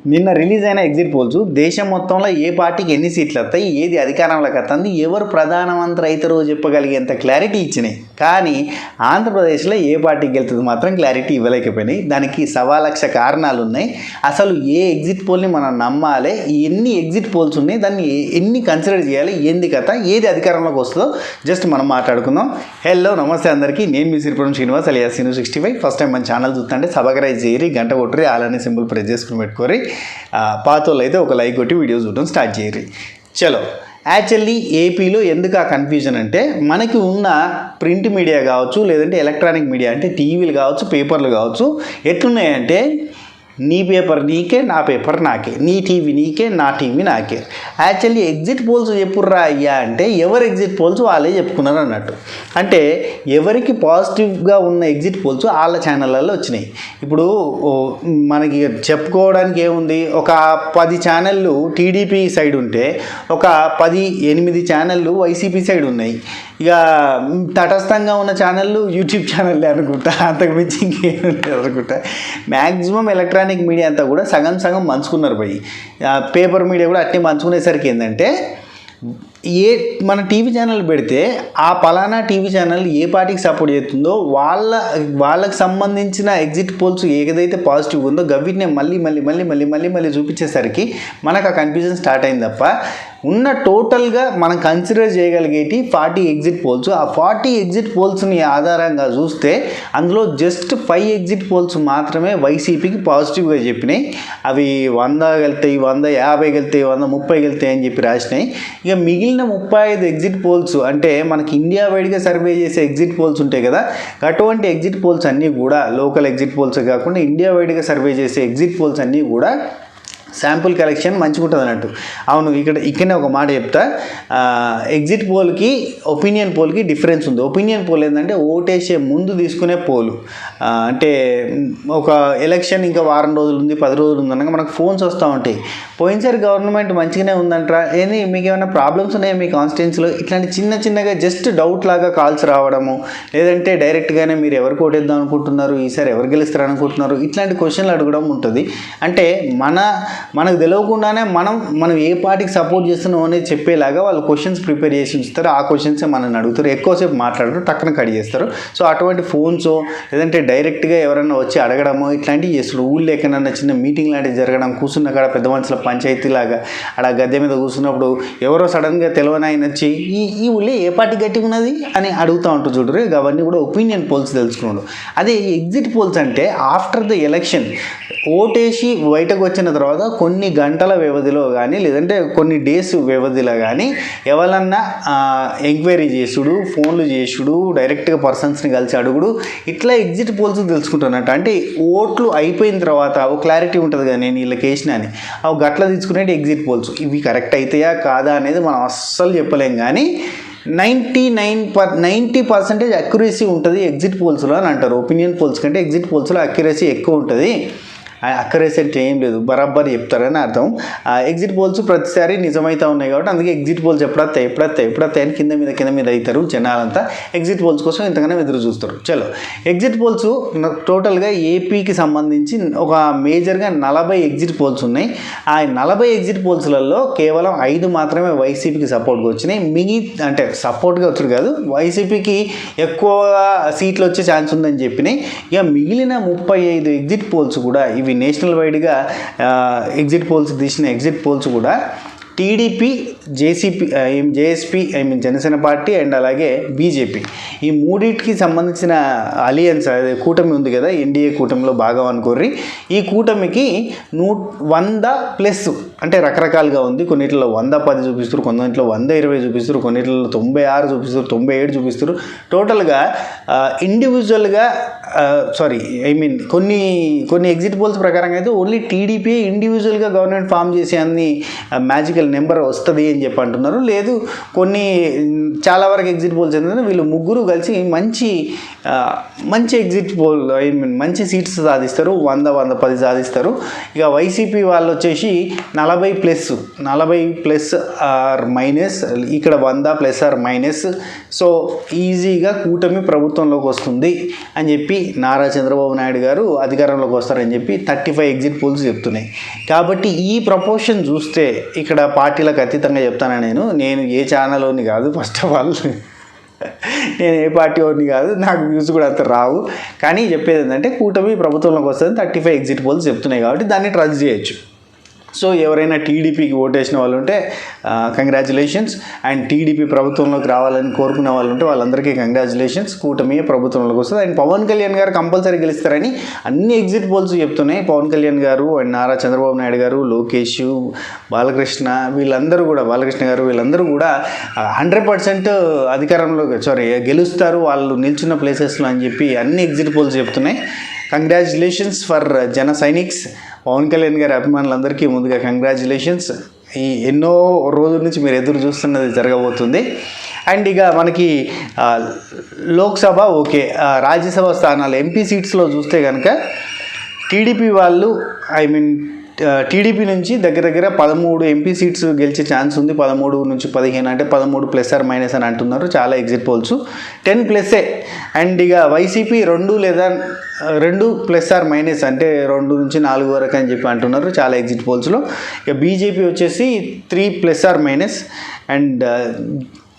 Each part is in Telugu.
నిన్న రిలీజ్ అయిన ఎగ్జిట్ పోల్స్ దేశం మొత్తంలో ఏ పార్టీకి ఎన్ని సీట్లు వస్తాయి, ఏది అధికారంలోకి వస్తుంది, ఎవరు ప్రధానమంత్రి అవుతారో చెప్పగలిగేంత క్లారిటీ ఇచ్చినాయి. కానీ ఆంధ్రప్రదేశ్లో ఏ పార్టీకి వెళ్తుంది మాత్రం క్లారిటీ ఇవ్వలేకపోయినాయి. దానికి 1,00,000 కారణాలు ఉన్నాయి. అసలు ఏ ఎగ్జిట్ పోల్ని మనం నమ్మాలి, ఎన్ని ఎగ్జిట్ పోల్స్ ఉన్నాయి, దాన్ని ఎన్ని కన్సిడర్ చేయాలి, ఏంది కథ, ఏది అధికారంలోకి వస్తుందో జస్ట్ మనం మాట్లాడుకుందాం. హలో నమస్తే అందరికీ, నేను మీ Siripuram Srinivas alias Sinu65. First time మన ఛానల్ చూస్తుంటే సబ్స్క్రైబ్ చేయరి, గంట కొట్టురి, అలానే సింబల్ ప్రెస్ చేసుకుని పెట్టుకోరి. పాత వాళ్ళు అయితే ఒక లైక్ కొట్టి వీడియో చూడడం స్టార్ట్ చేయరు. చలో, యాక్చువల్లీ ఏపీలో ఎందుకు ఆ కన్ఫ్యూజన్ అంటే, మనకి ఉన్న ప్రింట్ మీడియా కావచ్చు, లేదంటే ఎలక్ట్రానిక్ మీడియా అంటే టీవీలు కావచ్చు, పేపర్లు కావచ్చు, ఎట్లున్నాయంటే నీ పేపర్ నీకే, నా పేపర్ నాకే, నీ టీవీ నీకే, నా టీవీ నాకే. యాక్చువల్లీ ఎగ్జిట్ పోల్స్ చెప్పుర్రా అయ్యా అంటే ఎవరు ఎగ్జిట్ పోల్స్ వాళ్ళే చెప్పుకున్నారు అన్నట్టు. అంటే ఎవరికి పాజిటివ్గా ఉన్న ఎగ్జిట్ పోల్స్ వాళ్ళ ఛానళ్ళల్లో వచ్చినాయి. ఇప్పుడు మనకి చెప్పుకోవడానికి ఏముంది, ఒక 10 ఛానళ్ళు టీడీపీ సైడ్ ఉంటే ఒక 8 ఛానళ్ళు వైసీపీ సైడ్ ఉన్నాయి. ఇక తటస్థంగా ఉన్న ఛానళ్ళు యూట్యూబ్ ఛానళ్ళే అనుకుంటా, అంతకు మించి ఇంకేం లేదు అనుకుంటా. మ్యాక్సిమం ఎలక్ట్రానిక్ మీడియా అంతా కూడా సగం సగం పంచుకున్నారు పోయి. పేపర్ మీడియా కూడా అట్టే పంచుకునేసరికి ఏంటంటే, మన టీవీ ఛానల్ పెడితే ఆ పలానా టీవీ ఛానల్ ఏ పార్టీకి సపోర్ట్ చేస్తుందో వాళ్ళకి సంబంధించిన ఎగ్జిట్ పోల్స్ ఏదైతే పాజిటివ్ ఉందో గవిటిని మళ్ళీ చూపించేసరికి మనకు ఆ కన్ఫ్యూజన్ స్టార్ట్ అయింది తప్ప, ఉన్న టోటల్గా మనం కన్సిడర్ చేయగలిగేటి 40 ఎగ్జిట్ పోల్స్. ఆ 40 ఎగ్జిట్ పోల్స్ని ఆధారంగా చూస్తే అందులో జస్ట్ 5 ఎగ్జిట్ పోల్స్ మాత్రమే వైసీపీకి పాజిటివ్గా చెప్పినాయి. అవి 100 వెళ్తాయి, 150 వెళ్తాయి, 130 వెళ్తాయి అని చెప్పి రాసినాయి. ఇక మిగిలిన 35 ఎగ్జిట్ పోల్స్ అంటే మనకి ఇండియా వైడ్గా సర్వే చేసే ఎగ్జిట్ పోల్స్ ఉంటాయి కదా, అటువంటి ఎగ్జిట్ పోల్స్ అన్నీ కూడా లోకల్ ఎగ్జిట్ పోల్స్ కాకుండా ఇండియా వైడ్గా సర్వే చేసే ఎగ్జిట్ పోల్స్ అన్నీ కూడా శాంపుల్ కలెక్షన్ మంచిగా ఉంటుంది అన్నట్టు. అవును, ఇక్కడనే ఒక మాట చెప్తా. ఎగ్జిట్ పోల్కి ఒపీనియన్ పోల్కి డిఫరెన్స్ ఉంది. ఒపీనియన్ పోల్ ఏంటంటే ఓటేసే ముందు తీసుకునే పోలు. అంటే ఒక ఎలక్షన్ ఇంకా వారం రోజులు ఉంది, 10 రోజులు ఉంది అనగా మనకు ఫోన్స్ వస్తూ ఉంటాయి. పోయినసారి గవర్నమెంట్ మంచిగానే ఉందంటారా, ఏంది మీకు ఏమైనా ప్రాబ్లమ్స్ ఉన్నాయా మీ కాన్స్టిట్యున్సీలో, ఇట్లాంటి చిన్నగా జస్ట్ డౌట్ లాగా కాల్స్ రావడము, లేదంటే డైరెక్ట్గానే మీరు ఎవరికి ఓటేద్దాం అనుకుంటున్నారు, ఈసారి ఎవరు గెలుస్తారు అనుకుంటున్నారు, ఇట్లాంటి క్వశ్చన్లు అడగడం ఉంటుంది. అంటే మనకు తెలియకుండానే మనం ఏ పార్టీకి సపోర్ట్ చేస్తున్నాం అనేది చెప్పేలాగా వాళ్ళు క్వశ్చన్స్ ప్రిపేర్ చేసి ఉంచుతారు. ఆ క్వశ్చన్సే మనల్ని అడుగుతారు, ఎక్కువసేపు మాట్లాడరు, టక్కున కట్ చేస్తారు. సో అటువంటి ఫోన్స్ లేదంటే డైరెక్ట్గా ఎవరైనా వచ్చి అడగడమో ఇట్లాంటివి చేస్తారు. ఊళ్ళో ఎక్కడన్నా చిన్న మీటింగ్ లాంటివి జరగడం, కూర్చున్న కాడ పెద్ద మనుషుల పంచాయతీలాగా ఆడ గద్దె మీద కూర్చున్నప్పుడు ఎవరో సడన్గా తెలియని ఆయన వచ్చి ఈ ఊళ్ళో ఏ పార్టీ గట్టిగా ఉన్నది అని అడుగుతూ ఉంటారు చూడరు. అవన్నీ కూడా ఒపీనియన్ పోల్స్ తెలుసుకున్నాడు. అదే ఎగ్జిట్ పోల్స్ అంటే ఆఫ్టర్ ద ఎలక్షన్ ఓటేసి బయటకు వచ్చిన తర్వాత కొన్ని గంటల వ్యవధిలో కానీ లేదంటే కొన్ని డేస్ వ్యవధిలో కానీ ఎవరన్నా ఎంక్వైరీ చేసుడు, ఫోన్లు చేసుడు, డైరెక్ట్గా పర్సన్స్ని కలిసి అడుగుడు, ఇట్లా ఎగ్జిట్ పోల్స్ తెలుసుకుంటున్నట్టు. అంటే ఓట్లు అయిపోయిన తర్వాత ఒక క్లారిటీ ఉంటుంది కదా, నేను వీళ్ళకి వేసిన అని, అవి గట్ల తీసుకునేవి ఎగ్జిట్ పోల్స్. ఇవి కరెక్ట్ అవుతాయా కాదా అనేది మనం అస్సలు చెప్పలేం. కానీ 90% అక్యురసీ ఉంటుంది ఎగ్జిట్ పోల్స్లో అని అంటారు. ఒపీనియన్ పోల్స్ కంటే ఎగ్జిట్ పోల్స్లో అక్యురసీ ఎక్కువ ఉంటుంది. అక్కరేసి అంటే ఏం లేదు, బరాబర్ చెప్తారని అర్థం. ఎగ్జిట్ పోల్స్ ప్రతిసారి నిజమైతే ఉన్నాయి కాబట్టి అందుకే ఎగ్జిట్ పోల్స్ ఎప్పుడొస్తాయి అని కింద మీద అవుతారు జనాలంతా. ఎగ్జిట్ పోల్స్ కోసం ఇంతగానో ఎదురు చూస్తారు. చలో, ఎగ్జిట్ పోల్స్ టోటల్గా ఏపీకి సంబంధించి ఒక మేజర్గా 40 ఎగ్జిట్ పోల్స్ ఉన్నాయి. ఆ 40 ఎగ్జిట్ పోల్స్లలో కేవలం 5 మాత్రమే వైసీపీకి సపోర్ట్గా వచ్చినాయి. అంటే సపోర్ట్గా వచ్చారు కాదు, వైసీపీకి ఎక్కువ సీట్లు వచ్చే ఛాన్స్ ఉందని చెప్పినాయి. ఇక మిగిలిన 35 ఎగ్జిట్ పోల్స్ కూడా, ఇవి నేషనల్ వైడ్గా ఎగ్జిట్ పోల్స్ తీసిన ఎగ్జిట్ పోల్స్ కూడా TDP, JSP Janasena party and అలాగే బీజేపీ, ఈ మూడింటికి సంబంధించిన అలియన్స్, అదే కూటమి ఉంది కదా, ఎన్డీఏ కూటమిలో భాగం అనుకోర్రి. ఈ కూటమికి 100+ అంటే రకరకాలుగా ఉంది. కొన్నిట్లో 110 చూపిస్తారు, కొన్నిట్లో 120 చూపిస్తారు, కొన్నిట్లో 96 చూపిస్తారు, 97 చూపిస్తారు. టోటల్గా ఇండివిజువల్గా కొన్ని ఎగ్జిట్ పోల్స్ ప్రకారంగా అయితే ఓన్లీ టీడీపీ ఇండివిజువల్గా గవర్నమెంట్ ఫామ్ చేసే అన్ని మ్యాజికల్ నెంబర్ వస్తుంది అని చెప్పి అంటున్నారు. లేదు, చాలా వరకు ఎగ్జిట్ పోల్స్ ఏంటంటే వీళ్ళు ముగ్గురు కలిసి మంచి ఎగ్జిట్ పోల్ మంచి సీట్స్ సాధిస్తారు, 100-110 సాధిస్తారు. ఇక వైసీపీ వాళ్ళు వచ్చేసి 40+ ఆర్ మైనస్, ఇక్కడ 100+ ఆర్ మైనస్. సో ఈజీగా కూటమి ప్రభుత్వంలోకి వస్తుంది అని చెప్పి నారా చంద్రబాబు నాయుడు గారు అధికారంలోకి వస్తారని చెప్పి 35 ఎగ్జిట్ పోల్స్ చెప్తున్నాయి. కాబట్టి ఈ ప్రపోర్షన్ చూస్తే ఇక్కడ పార్టీలకు అతీతంగా చెప్తాను, నేను ఏ ఛానల్లోని కాదు, ఫస్ట్ ఆఫ్ ఆల్ నేను ఏ పార్టీ వాడిని కాదు, నాకు వ్యూస్ కూడా అంత రావు. కానీ చెప్పేది ఏంటంటే కూటమి ప్రభుత్వంలోకి వస్తుంది 35 ఎగ్జిట్ పోల్స్ చెప్తున్నాయి కాబట్టి దాన్ని ట్రస్ట్ చేయొచ్చు. సో ఎవరైనా టీడీపీకి ఓటేసిన వాళ్ళు ఉంటే కంగ్రాచులేషన్స్, అండ్ టీడీపీ ప్రభుత్వంలోకి రావాలని కోరుకునే వాళ్ళు ఉంటే వాళ్ళందరికీ కంగ్రాచులేషన్స్. కూటమి ప్రభుత్వంలోకి వస్తుంది అండ్ పవన్ కళ్యాణ్ గారు కంపల్సరీ గెలుస్తారని అన్ని ఎగ్జిట్ పోల్స్ చెప్తున్నాయి. పవన్ కళ్యాణ్ గారు అండ్ నారా చంద్రబాబు నాయుడు గారు, లోకేష్, బాలకృష్ణ గారు వీళ్ళందరూ కూడా 100% గెలుస్తారు వాళ్ళు నిల్చున్న ప్లేసెస్లో అని చెప్పి అన్ని ఎగ్జిట్ పోల్స్ చెప్తున్నాయి. కంగ్రాచులేషన్స్ ఫర్ జన సైనిక్స్. పవన్ కళ్యాణ్ గారి అభిమానులందరికీ ముందుగా కంగ్రాచులేషన్స్. ఈ ఎన్నో రోజుల నుంచి మీరు ఎదురు చూస్తున్నది జరగబోతుంది. అండ్ ఇక మనకి లోక్సభ ఓకే, రాజ్యసభ స్థానాలు ఎంపీ సీట్స్లో చూస్తే కనుక టీడీపీ వాళ్ళు టీడీపీ నుంచి దగ్గర 13 ఎంపీ సీట్స్ గెలిచే ఛాన్స్ ఉంది. 13 నుంచి 15 అంటే 13 ప్లస్ ఆర్ మైనస్ అని అంటున్నారు చాలా ఎగ్జిట్ పోల్స్. 10 ప్లస్సే. అండ్ ఇక వైసీపీ 2 లేదా 2 ప్లస్ ఆర్ మైనస్ అంటే 2 నుంచి 4 వరకు అని చెప్పి అంటున్నారు చాలా ఎగ్జిట్ పోల్స్లో. ఇక బీజేపీ వచ్చేసి 3 plus or minus and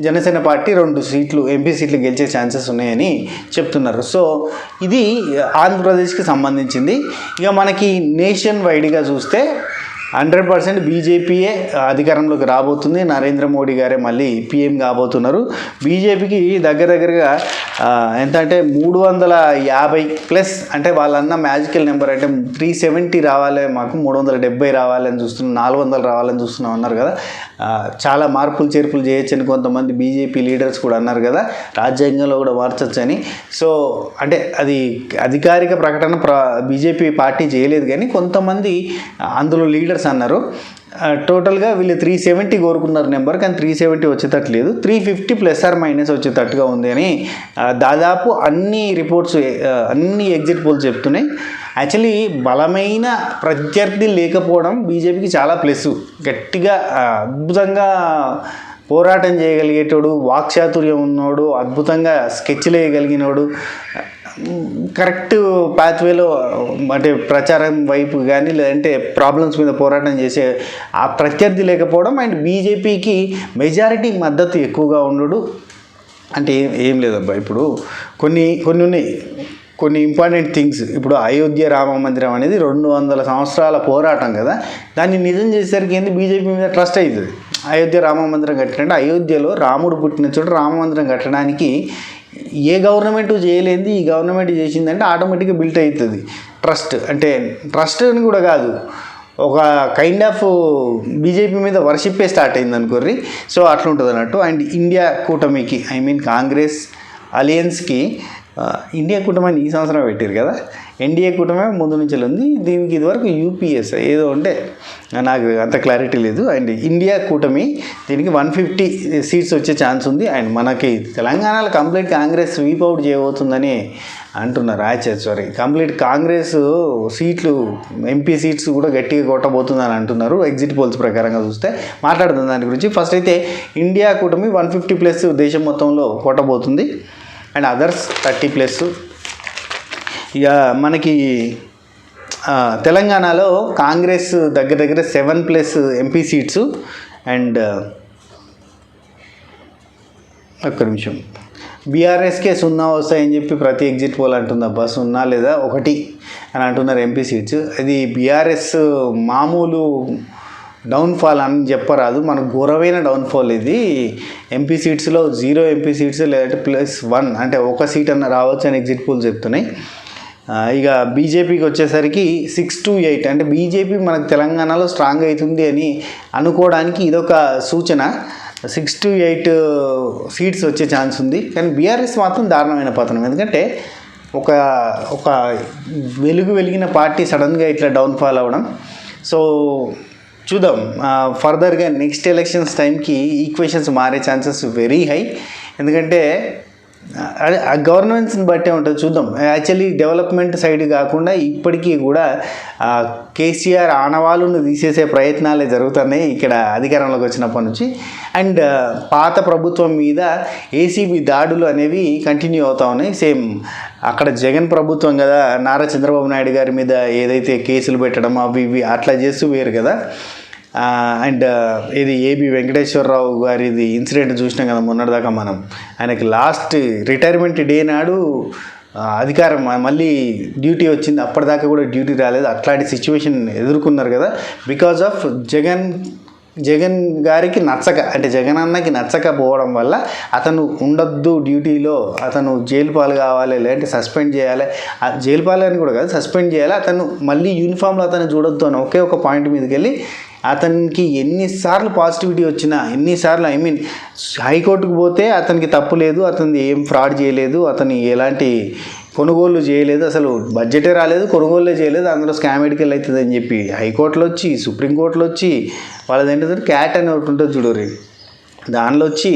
Janasena party 2 సీట్లు ఎంపీ సీట్లు గెలిచే ఛాన్సెస్ ఉన్నాయని చెప్తున్నారు. సో ఇది ఆంధ్రప్రదేశ్కి సంబంధించింది. ఇక మనకి నేషన్ వైడ్గా చూస్తే 100% బీజేపీయే అధికారంలోకి రాబోతుంది. నరేంద్ర మోడీ గారే మళ్ళీ పీఎం కాబోతున్నారు. బీజేపీకి దగ్గరగా ఎంత అంటే 350 ప్లస్, అంటే వాళ్ళన్న మ్యాజికల్ నెంబర్ అంటే 370 రావాలి, మాకు 370 రావాలని చూస్తున్నాం, 400 రావాలని చూస్తున్నాం అన్నారు కదా. చాలా మార్పులు చేర్పులు చేయొచ్చని కొంతమంది బీజేపీ లీడర్స్ కూడా అన్నారు కదా, రాజ్యాంగంలో కూడా మార్చొచ్చని. సో అంటే అది అధికారిక ప్రకటన బీజేపీ పార్టీ చేయలేదు, కానీ కొంతమంది అందులో లీడర్స్ అన్నారు. టోటల్గా వీళ్ళు 370 కోరుకున్నారు నెంబర్, కానీ 370 వచ్చేటట్టు లేదు, 350 ప్లస్ ఆర్ మైనస్ వచ్చేటట్టుగా ఉంది అని దాదాపు అన్ని రిపోర్ట్స్ అన్ని ఎగ్జిట్ పోల్స్ చెప్తున్నాయి. యాక్చువల్లీ బలమైన ప్రత్యర్థి లేకపోవడం బీజేపీకి చాలా ప్లస్. గట్టిగా అద్భుతంగా పోరాటం చేయగలిగేటోడు, వాక్చాతుర్యం ఉన్నోడు, అద్భుతంగా స్కెచ్లు వేయగలిగినోడు, కరెక్ట్ పాత్వేలో అంటే ప్రచారం వైపు కానీ లేదంటే ప్రాబ్లమ్స్ మీద పోరాటం చేసే ఆ ప్రత్యర్థి లేకపోవడం అండ్ బీజేపీకి మెజారిటీ మద్దతు ఎక్కువగా ఉండడు. అంటే ఏం లేదబ్బా, ఇప్పుడు కొన్ని ఉన్నాయి, కొన్ని ఇంపార్టెంట్ థింగ్స్. ఇప్పుడు అయోధ్య రామ మందిరం అనేది 200 సంవత్సరాల పోరాటం కదా, దాన్ని నిజం చేసేసరికి ఏంది బీజేపీ మీద ట్రస్ట్ అవుతుంది. అయోధ్య రామ మందిరం కట్టినట్టు అయోధ్యలో రాముడు పుట్టిన చోట రామ మందిరం కట్టడానికి ఏ గవర్నమెంట్ చేయలేంది, ఈ గవర్నమెంట్ చేసిందంటే ఆటోమేటిక్గా బిల్ట్ అవుతుంది ట్రస్ట్. అంటే ట్రస్ట్ అని కూడా కాదు, ఒక కైండ్ ఆఫ్ బీజేపీ మీద వర్షిప్పే స్టార్ట్ అయింది అనుకోర్రి. సో అట్లా ఉంటుంది అన్నట్టు. అండ్ ఇండియా కూటమికి కాంగ్రెస్ అలయన్స్కి ఇండియా కూటమిని ఈ సంవత్సరం పెట్టారు కదా, ఎన్డీఏ కూటమి ముందు నుంచి ఉంది. దీనికి ఇదివరకు యూపీఎస్ ఏదో ఉంటే నాకు అంత క్లారిటీ లేదు. అండ్ ఇండియా కూటమి దీనికి 150 సీట్స్ వచ్చే ఛాన్స్ ఉంది. అండ్ మనకి తెలంగాణలో కంప్లీట్ కాంగ్రెస్ స్వీప్ అవుట్ చేయబోతుందని అంటున్నారు. కంప్లీట్ కాంగ్రెస్ సీట్లు ఎంపీ సీట్స్ కూడా గట్టిగా కొట్టబోతుందని అంటున్నారు ఎగ్జిట్ పోల్స్ ప్రకారంగా చూస్తే. మాట్లాడుతుంది దాని గురించి. ఫస్ట్ అయితే ఇండియా కూటమి 150 ప్లస్ దేశం మొత్తంలో కొట్టబోతుంది అండ్ అదర్స్ 30 ప్లస్. ఇక మనకి తెలంగాణలో కాంగ్రెస్ దగ్గర 7 ప్లస్ ఎంపీ సీట్స్ అండ్ ఒక్క నిమిషం బీఆర్ఎస్కే 0 వస్తాయని చెప్పి ప్రతి ఎగ్జిట్ పోల్ అంటుంది. అబ్బా 0 లేదా 1 అని అంటున్నారు ఎంపీ సీట్స్. అది బీఆర్ఎస్ మామూలు డౌన్ఫాల్ అని చెప్పరాదు, మనకు ఘోరమైన డౌన్ఫాల్ ఇది. ఎంపీ సీట్స్లో 0 ఎంపీ సీట్స్ లేదంటే +1 అంటే 1 సీట్ అన్న రావచ్చు అని ఎగ్జిట్ పోల్స్ చెప్తున్నాయి. ఇక బీజేపీకి వచ్చేసరికి 6 to 8 అంటే బీజేపీ మనకు తెలంగాణలో స్ట్రాంగ్ అవుతుంది అని అనుకోవడానికి ఇదొక సూచన. 6 to 8 సీట్స్ వచ్చే ఛాన్స్ ఉంది. కానీ బీఆర్ఎస్ మాత్రం దారుణమైన పతనం. ఎందుకంటే ఒక వెలిగిన పార్టీ సడన్గా ఇట్లా డౌన్ఫాల్ అవ్వడం. సో చూద్దాం ఫర్దర్గా నెక్స్ట్ ఎలక్షన్స్ టైంకి ఈక్వేషన్స్ మారే ఛాన్సెస్ వెరీ హై. ఎందుకంటే అదే ఆ గవర్నమెంట్స్ని బట్టే ఉంటుంది, చూద్దాం. యాక్చువల్లీ డెవలప్మెంట్ సైడ్ కాకుండా ఇప్పటికీ కూడా కేసీఆర్ ఆనవాళ్ళను తీసేసే ప్రయత్నాలే జరుగుతున్నాయి ఇక్కడ అధికారంలోకి వచ్చినప్పటి నుంచి. అండ్ పాత ప్రభుత్వం మీద ఏసీబీ దాడులు అనేవి కంటిన్యూ అవుతూ ఉన్నాయి. సేమ్ అక్కడ జగన్ ప్రభుత్వం కదా, నారా చంద్రబాబు నాయుడు గారి మీద ఏదైతే కేసులు పెట్టడం అవి ఇవి అట్లా చేస్తూ వేరు కదా. అండ్ ఇది ఏబి వెంకటేశ్వరరావు గారిది ఇన్సిడెంట్ చూసినాం కదా మొన్నటిదాకా మనం. ఆయనకి లాస్ట్ రిటైర్మెంట్ డే నాడు అధికారం మళ్ళీ డ్యూటీ వచ్చింది, అప్పటిదాకా కూడా డ్యూటీ రాలేదు. అట్లాంటి సిచ్యువేషన్ ఎదుర్కొన్నారు కదా బికాజ్ ఆఫ్ జగన్ గారికి నచ్చక, అంటే జగన్ అన్నకి నచ్చకపోవడం వల్ల అతను ఉండొద్దు డ్యూటీలో, అతను జైలు పాలు కావాలి, లేదంటే సస్పెండ్ చేయాలి. జైలు పాలు అని కూడా కాదు, సస్పెండ్ చేయాలి, అతను మళ్ళీ యూనిఫామ్లో అతను చూడొద్దు అని ఒకే ఒక పాయింట్ మీదకి వెళ్ళి అతనికి ఎన్నిసార్లు పాజిటివిటీ వచ్చినా, ఎన్నిసార్లు హైకోర్టుకు పోతే అతనికి తప్పు లేదు, అతను ఏం ఫ్రాడ్ చేయలేదు, అతను ఎలాంటి కొనుగోలు చేయలేదు, అసలు బడ్జెటే రాలేదు, కొనుగోలే చేయలేదు, అందులో స్కామ్ ఎడికల్ అవుతుంది అని చెప్పి హైకోర్టులో వచ్చి, సుప్రీంకోర్టులో వచ్చి, వాళ్ళది ఏంటంటే క్యాట్ అని ఒకటి ఉంటుంది చూడరి, దానిలో వచ్చి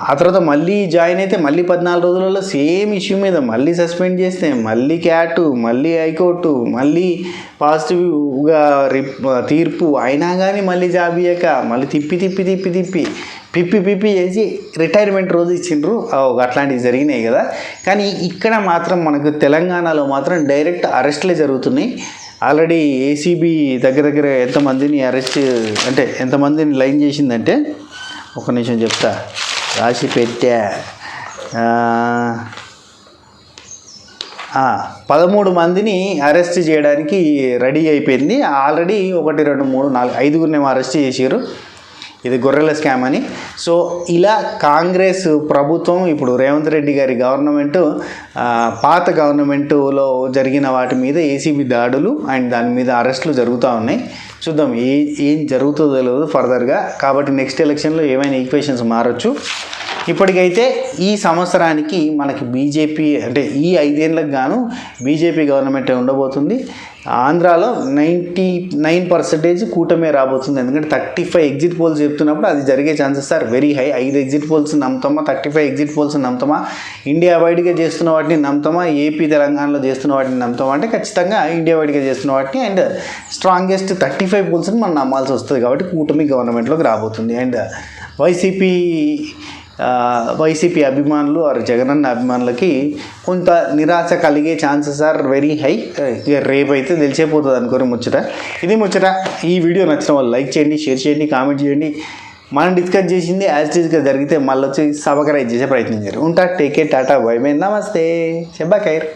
ఆ తర్వాత మళ్ళీ జాయిన్ అయితే మళ్ళీ 14 రోజులలో సేమ్ ఇష్యూ మీద మళ్ళీ సస్పెండ్ చేస్తే మళ్ళీ క్యాటు, మళ్ళీ హైకోర్టు, మళ్ళీ పాజిటివ్గా తీర్పు అయినా కానీ మళ్ళీ జాబ్ ఇయ్యక మళ్ళీ తిప్పి చేసి రిటైర్మెంట్ రోజు ఇచ్చిండ్రు. అట్లాంటివి జరిగినాయి కదా. కానీ ఇక్కడ మాత్రం మనకు తెలంగాణలో మాత్రం డైరెక్ట్ అరెస్ట్లే జరుగుతున్నాయి. ఆల్రెడీ ఏసీబీ దగ్గర ఎంతమందిని అరెస్ట్, అంటే ఎంతమందిని లైన్ చేసిందంటే, ఒక నిమిషం చెప్తా, రాసి పెట్టా, 13 మందిని అరెస్ట్ చేయడానికి రెడీ అయిపోయింది. ఆల్రెడీ 1 2 3 4 5గురినేమో అరెస్ట్ చేశారు. ఇది గొర్రెల స్కామ్ అని. సో ఇలా కాంగ్రెస్ ప్రభుత్వం ఇప్పుడు రేవంత్ రెడ్డి గారి గవర్నమెంటు పాత గవర్నమెంటులో జరిగిన వాటి మీద ఏసీబీ దాడులు అండ్ దాని మీద అరెస్టులు జరుగుతూ ఉన్నాయి. చూద్దాం ఏం జరుగుతుందో తెలియదు ఫర్దర్గా. కాబట్టి నెక్స్ట్ ఎలక్షన్లో ఏమైనా ఈక్వేషన్స్ మారచ్చు. ఇప్పటికైతే ఈ సంవత్సరానికి మనకి బీజేపీ, అంటే ఈ 5 ఏళ్ళకు గాను బీజేపీ గవర్నమెంట్ ఉండబోతుంది. ఆంధ్రాలో 99% కూటమే రాబోతుంది. ఎందుకంటే 35 ఎగ్జిట్ పోల్స్ చెప్తున్నప్పుడు అది జరిగే chances are very high. 5 exit polls నమ్ముతామా, 35 ఎగ్జిట్ పోల్స్ నమ్ముతామా, ఇండియా వైడ్గా చేస్తున్న వాటిని నమ్ముతామా, ఏపీ తెలంగాణలో చేస్తున్న వాటిని నమ్ముతామా అంటే ఖచ్చితంగా ఇండియా వైడ్గా చేస్తున్న వాటిని అండ్ స్ట్రాంగెస్ట్ 35 పోల్స్ని మనం నమ్మాల్సి వస్తుంది. కాబట్టి కూటమి గవర్నమెంట్లోకి రాబోతుంది. అండ్ వైసీపీ అభిమానులు ఆర్ జగనన్న అభిమానులకి కొంత నిరాశ కలిగే ఛాన్సెస్ ఆర్ వెరీ హై. ఇక రేపైతే తెలిసిపోతుంది అనుకోని ముచ్చట. ఇది ముచ్చట. ఈ వీడియో నచ్చిన వాళ్ళు లైక్ చేయండి, షేర్ చేయండి, కామెంట్ చేయండి. మనం డిస్కస్ చేసింది యాజ్ ఇట్ ఈస్గా జరిగితే మళ్ళీ వచ్చి సబకరైజ్ చేసే ప్రయత్నం చేయాలి. ఉంటా, take care, Tata, by by, నమస్తే, శబ్బా ఖైర్.